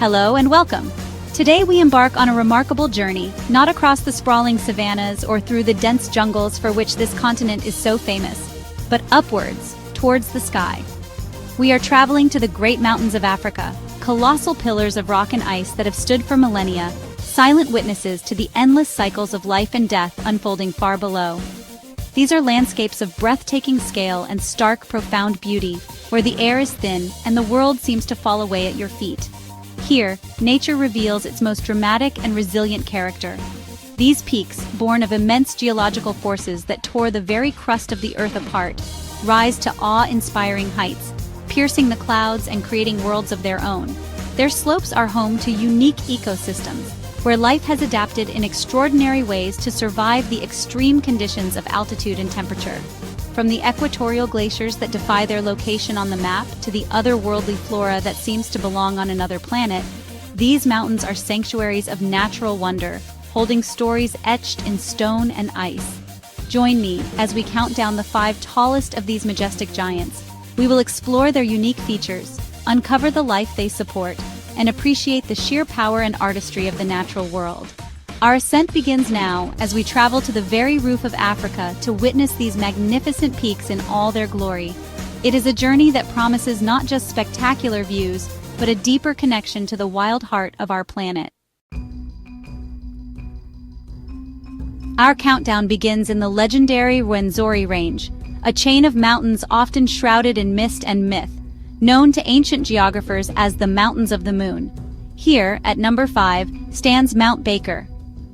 Hello and welcome. Today we embark on a remarkable journey, not across the sprawling savannas or through the dense jungles for which this continent is so famous, but upwards, towards the sky. We are traveling to the great mountains of Africa, colossal pillars of rock and ice that have stood for millennia, silent witnesses to the endless cycles of life and death unfolding far below. These are landscapes of breathtaking scale and stark, profound beauty, where the air is thin and the world seems to fall away at your feet. Here, nature reveals its most dramatic and resilient character. These peaks, born of immense geological forces that tore the very crust of the earth apart, rise to awe-inspiring heights, piercing the clouds and creating worlds of their own. Their slopes are home to unique ecosystems, where life has adapted in extraordinary ways to survive the extreme conditions of altitude and temperature. From the equatorial glaciers that defy their location on the map to the otherworldly flora that seems to belong on another planet, these mountains are sanctuaries of natural wonder, holding stories etched in stone and ice. Join me as we count down the 5 tallest of these majestic giants. We will explore their unique features, uncover the life they support, and appreciate the sheer power and artistry of the natural world. Our ascent begins now as we travel to the very roof of Africa to witness these magnificent peaks in all their glory. It is a journey that promises not just spectacular views, but a deeper connection to the wild heart of our planet. Our countdown begins in the legendary Rwenzori Range, a chain of mountains often shrouded in mist and myth, known to ancient geographers as the Mountains of the Moon. Here, at number 5, stands Mount Baker.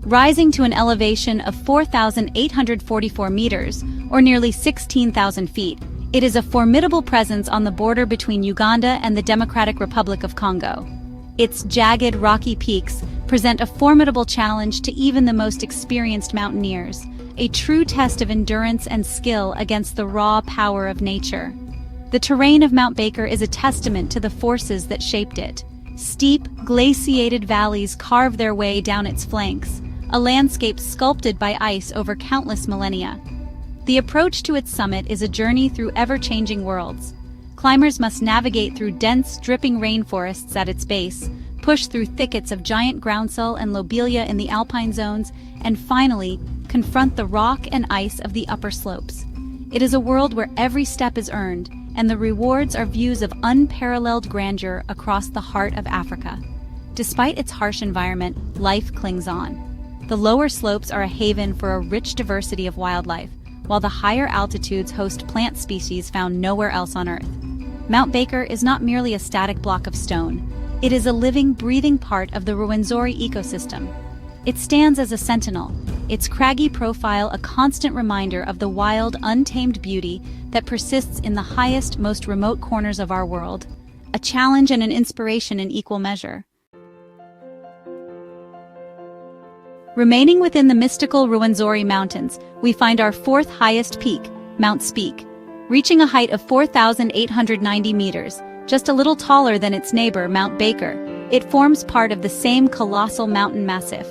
Rising to an elevation of 4,844 meters, or nearly 16,000 feet, it is a formidable presence on the border between Uganda and the Democratic Republic of Congo. Its jagged, rocky peaks present a formidable challenge to even the most experienced mountaineers, a true test of endurance and skill against the raw power of nature. The terrain of Mount Baker is a testament to the forces that shaped it. Steep, glaciated valleys carve their way down its flanks, a landscape sculpted by ice over countless millennia. The approach to its summit is a journey through ever-changing worlds. Climbers must navigate through dense, dripping rainforests at its base, push through thickets of giant groundsel and lobelia in the alpine zones, and finally, confront the rock and ice of the upper slopes. It is a world where every step is earned, and the rewards are views of unparalleled grandeur across the heart of Africa. Despite its harsh environment, life clings on. The lower slopes are a haven for a rich diversity of wildlife, while the higher altitudes host plant species found nowhere else on Earth. Mount Baker is not merely a static block of stone. It is a living, breathing part of the Rwenzori ecosystem. It stands as a sentinel, its craggy profile a constant reminder of the wild, untamed beauty that persists in the highest, most remote corners of our world, a challenge and an inspiration in equal measure. Remaining within the mystical Rwenzori Mountains, we find our 4th highest peak, Mount Speke. Reaching a height of 4,890 meters, just a little taller than its neighbor, Mount Baker, it forms part of the same colossal mountain massif.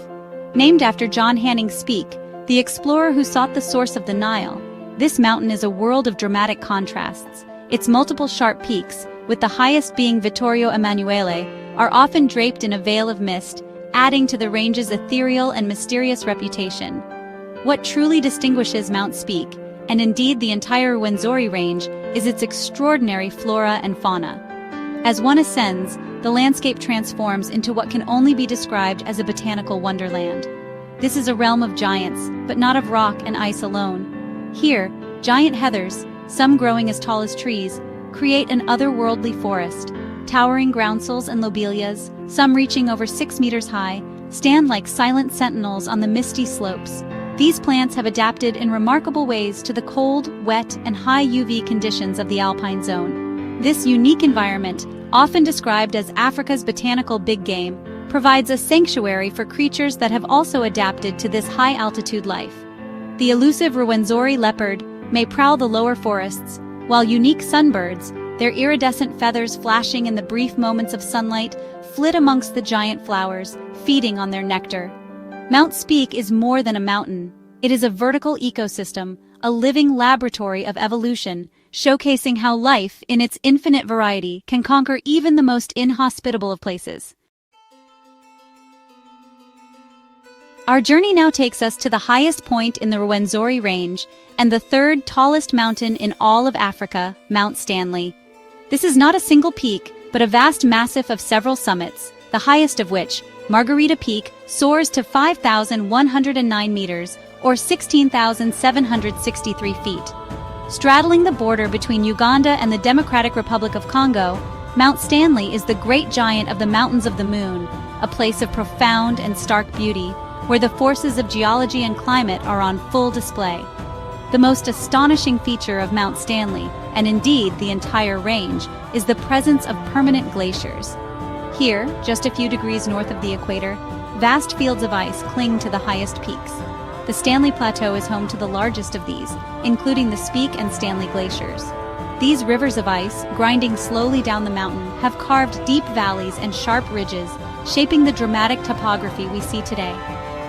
Named after John Hanning Speke, the explorer who sought the source of the Nile, this mountain is a world of dramatic contrasts. Its multiple sharp peaks, with the highest being Vittorio Emanuele, are often draped in a veil of mist, adding to the range's ethereal and mysterious reputation. What truly distinguishes Mount Speke, and indeed the entire Rwenzori Range, is its extraordinary flora and fauna. As one ascends, the landscape transforms into what can only be described as a botanical wonderland. This is a realm of giants, but not of rock and ice alone. Here, giant heathers, some growing as tall as trees, create an otherworldly forest. Towering groundsels and lobelias, some reaching over 6 meters high, stand like silent sentinels on the misty slopes. These plants have adapted in remarkable ways to the cold, wet, and high UV conditions of the alpine zone. This unique environment, often described as Africa's botanical big game, provides a sanctuary for creatures that have also adapted to this high-altitude life. The elusive Rwenzori leopard may prowl the lower forests, while unique sunbirds, their iridescent feathers flashing in the brief moments of sunlight, flit amongst the giant flowers, feeding on their nectar. Mount Speke is more than a mountain. It is a vertical ecosystem, a living laboratory of evolution, showcasing how life, in its infinite variety, can conquer even the most inhospitable of places. Our journey now takes us to the highest point in the Rwenzori Range and the third tallest mountain in all of Africa, Mount Stanley. This is not a single peak, but a vast massif of several summits, the highest of which, Margarita Peak, soars to 5,109 meters, or 16,763 feet. Straddling the border between Uganda and the Democratic Republic of Congo, Mount Stanley is the great giant of the Mountains of the Moon, a place of profound and stark beauty, where the forces of geology and climate are on full display. The most astonishing feature of Mount Stanley, and indeed the entire range, is the presence of permanent glaciers. Here, just a few degrees north of the equator, vast fields of ice cling to the highest peaks. The Stanley Plateau is home to the largest of these, including the Speke and Stanley glaciers. These rivers of ice, grinding slowly down the mountain, have carved deep valleys and sharp ridges, shaping the dramatic topography we see today.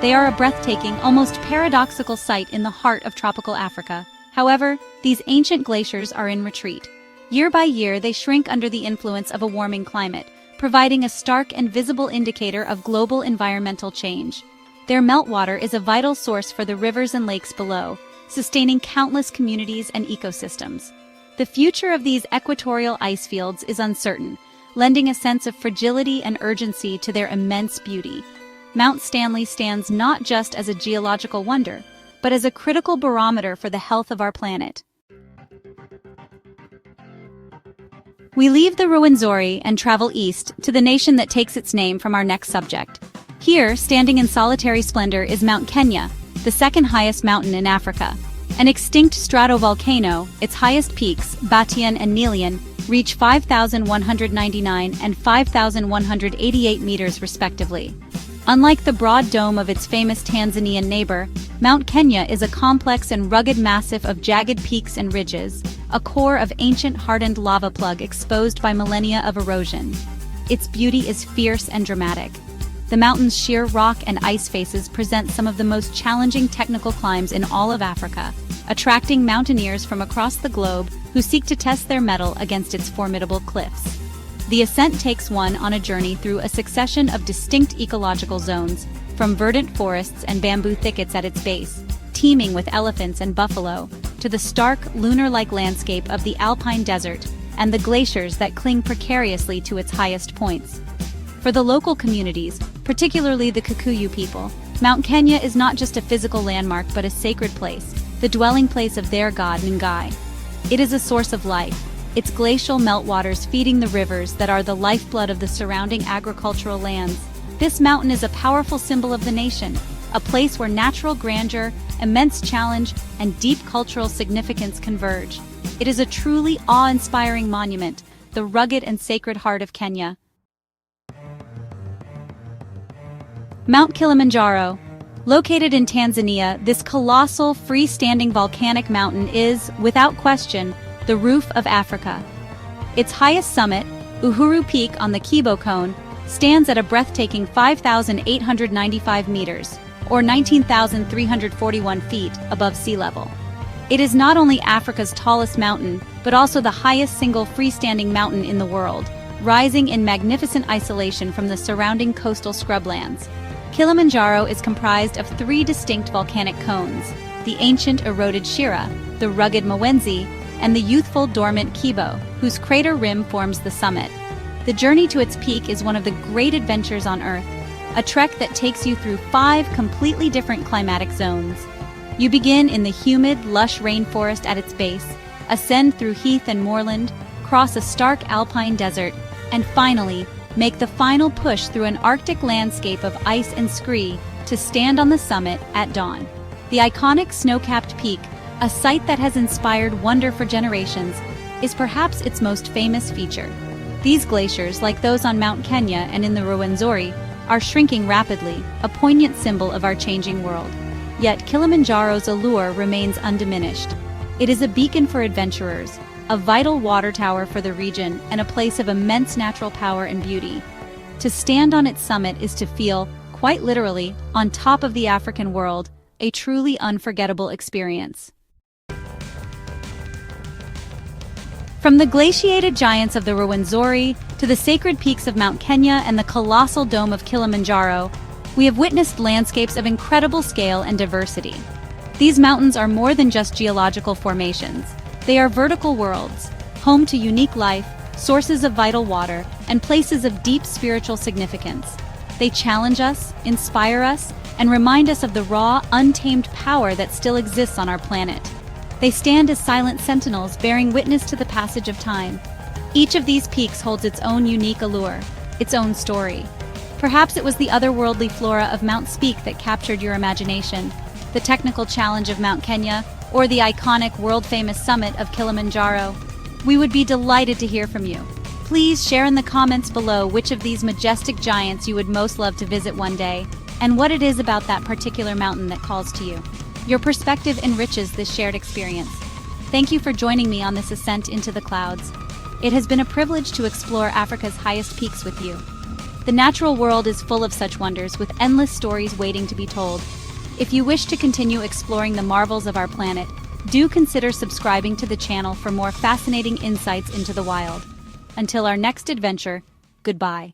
They are a breathtaking, almost paradoxical sight in the heart of tropical Africa. However, these ancient glaciers are in retreat. Year by year, they shrink under the influence of a warming climate, providing a stark and visible indicator of global environmental change. Their meltwater is a vital source for the rivers and lakes below, sustaining countless communities and ecosystems. The future of these equatorial ice fields is uncertain, lending a sense of fragility and urgency to their immense beauty. Mount Stanley stands not just as a geological wonder, but as a critical barometer for the health of our planet. We leave the Rwenzori and travel east to the nation that takes its name from our next subject. Here, standing in solitary splendor, is Mount Kenya, the second highest mountain in Africa. An extinct stratovolcano, its highest peaks, Batian and Nelion, reach 5,199 and 5,188 meters respectively. Unlike the broad dome of its famous Tanzanian neighbor, Mount Kenya is a complex and rugged massif of jagged peaks and ridges, a core of ancient hardened lava plug exposed by millennia of erosion. Its beauty is fierce and dramatic. The mountain's sheer rock and ice faces present some of the most challenging technical climbs in all of Africa, attracting mountaineers from across the globe who seek to test their mettle against its formidable cliffs. The ascent takes one on a journey through a succession of distinct ecological zones, from verdant forests and bamboo thickets at its base, teeming with elephants and buffalo, to the stark, lunar-like landscape of the alpine desert and the glaciers that cling precariously to its highest points. For the local communities, particularly the Kikuyu people, Mount Kenya is not just a physical landmark but a sacred place, the dwelling place of their god Ngai. It is a source of life, its glacial meltwaters feeding the rivers that are the lifeblood of the surrounding agricultural lands. This mountain is a powerful symbol of the nation, a place where natural grandeur, immense challenge, and deep cultural significance converge. It is a truly awe-inspiring monument, the rugged and sacred heart of Kenya. Mount Kilimanjaro. Located in Tanzania, this colossal, freestanding volcanic mountain is, without question, the roof of Africa. Its highest summit, Uhuru Peak on the Kibo Cone, stands at a breathtaking 5,895 meters, or 19,341 feet above sea level. It is not only Africa's tallest mountain, but also the highest single freestanding mountain in the world, rising in magnificent isolation from the surrounding coastal scrublands. Kilimanjaro is comprised of three distinct volcanic cones: the ancient eroded Shira, the rugged Mwenzi, and the youthful dormant Kibo, whose crater rim forms the summit. The journey to its peak is one of the great adventures on Earth, a trek that takes you through 5 completely different climatic zones. You begin in the humid, lush rainforest at its base, ascend through heath and moorland, cross a stark alpine desert, and finally, make the final push through an Arctic landscape of ice and scree to stand on the summit at dawn. The iconic snow-capped peak, a sight that has inspired wonder for generations, is perhaps its most famous feature. These glaciers, like those on Mount Kenya and in the Rwenzori, are shrinking rapidly, a poignant symbol of our changing world. Yet Kilimanjaro's allure remains undiminished. It is a beacon for adventurers, a vital water tower for the region, and a place of immense natural power and beauty. To stand on its summit is to feel, quite literally, on top of the African world, a truly unforgettable experience. From the glaciated giants of the Rwenzori to the sacred peaks of Mount Kenya and the colossal dome of Kilimanjaro, We have witnessed landscapes of incredible scale and diversity. These mountains are more than just geological formations. They are vertical worlds, home to unique life, sources of vital water, and places of deep spiritual significance. They challenge us, inspire us, and remind us of the raw, untamed power that still exists on our planet. They stand as silent sentinels bearing witness to the passage of time. Each of these peaks holds its own unique allure, its own story. Perhaps it was the otherworldly flora of Mount Speke that captured your imagination, the technical challenge of Mount Kenya, or the iconic world-famous summit of Kilimanjaro. We would be delighted to hear from you. Please share in the comments below which of these majestic giants you would most love to visit one day, and what it is about that particular mountain that calls to you. Your perspective enriches this shared experience. Thank you for joining me on this ascent into the clouds. It has been a privilege to explore Africa's highest peaks with you. The natural world is full of such wonders, with endless stories waiting to be told. If you wish to continue exploring the marvels of our planet, do consider subscribing to the channel for more fascinating insights into the wild. Until our next adventure, goodbye.